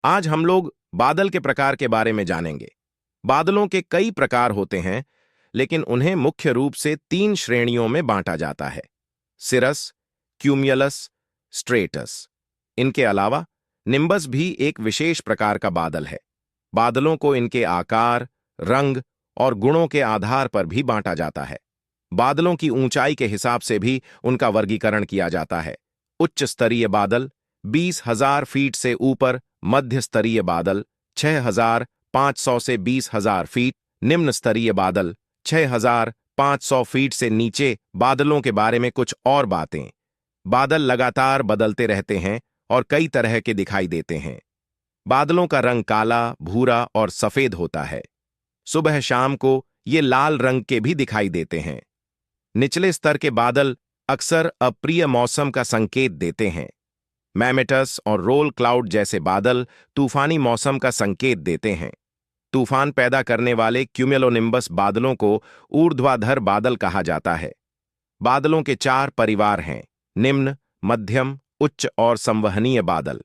आज हम लोग बादल के प्रकार के बारे में जानेंगे। बादलों के कई प्रकार होते हैं, लेकिन उन्हें मुख्य रूप से 3 श्रेणियों में बांटा जाता है: सिरस, क्यूम्युलस, स्ट्रेटस। इनके अलावा निम्बस भी एक विशेष प्रकार का बादल है। बादलों को इनके आकार, रंग और गुणों के आधार पर भी बांटा जाता है। बादलों की ऊंचाई के हिसाब से भी उनका वर्गीकरण किया जाता है। उच्च स्तरीय बादल 20,000 फीट से ऊपर, मध्य स्तरीय बादल 6,500 से 20,000 फीट, निम्न स्तरीय बादल 6,500 फीट से नीचे। बादलों के बारे में कुछ और बातें। बादल लगातार बदलते रहते हैं और कई तरह के दिखाई देते हैं। बादलों का रंग काला, भूरा और सफेद होता है। सुबह शाम को ये लाल रंग के भी दिखाई देते हैं। निचले स्तर के बादल अक्सर अप्रिय मौसम का संकेत देते हैं। मैमेटस और रोल क्लाउड जैसे बादल तूफानी मौसम का संकेत देते हैं। तूफान पैदा करने वाले क्यूमुलोनिम्बस बादलों को ऊर्ध्वाधर बादल कहा जाता है। बादलों के 4 परिवार हैं: निम्न, मध्यम, उच्च और संवहनीय बादल।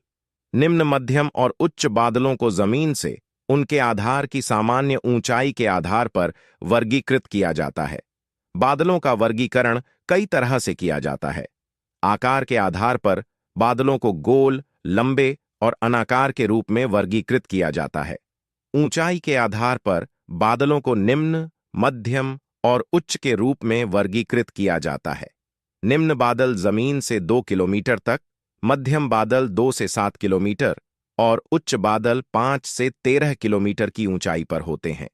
निम्न, मध्यम और उच्च बादलों को जमीन से उनके आधार की सामान्य ऊंचाई के आधार पर वर्गीकृत किया जाता है। बादलों का वर्गीकरण कई तरह से किया जाता है। आकार के आधार पर बादलों को गोल, लंबे और अनाकार के रूप में वर्गीकृत किया जाता है। ऊंचाई के आधार पर बादलों को निम्न, मध्यम और उच्च के रूप में वर्गीकृत किया जाता है। निम्न बादल जमीन से 2 किलोमीटर तक, मध्यम बादल 2 से 7 किलोमीटर और उच्च बादल 5 से 13 किलोमीटर की ऊंचाई पर होते हैं।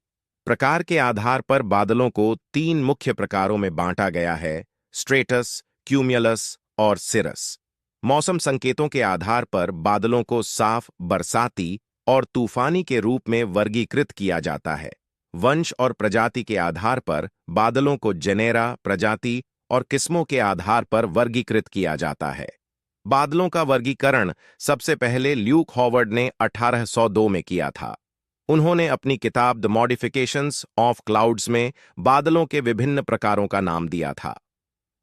प्रकार के आधार पर बादलों को 3 मुख्य प्रकारों में बांटा गया है: स्ट्रेटस, क्यूमुलस और सिरस। मौसम संकेतों के आधार पर बादलों को साफ, बरसाती और तूफानी के रूप में वर्गीकृत किया जाता है। वंश और प्रजाति के आधार पर बादलों को जेनेरा, प्रजाति और किस्मों के आधार पर वर्गीकृत किया जाता है। बादलों का वर्गीकरण सबसे पहले ल्यूक हॉवर्ड ने 1802 में किया था। उन्होंने अपनी किताब द मॉडिफिकेशंस ऑफ क्लाउड्स में बादलों के विभिन्न प्रकारों का नाम दिया था।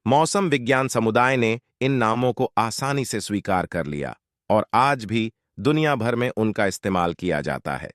मौसम विज्ञान समुदाय ने इन नामों को आसानी से स्वीकार कर लिया और आज भी दुनिया भर में उनका इस्तेमाल किया जाता है।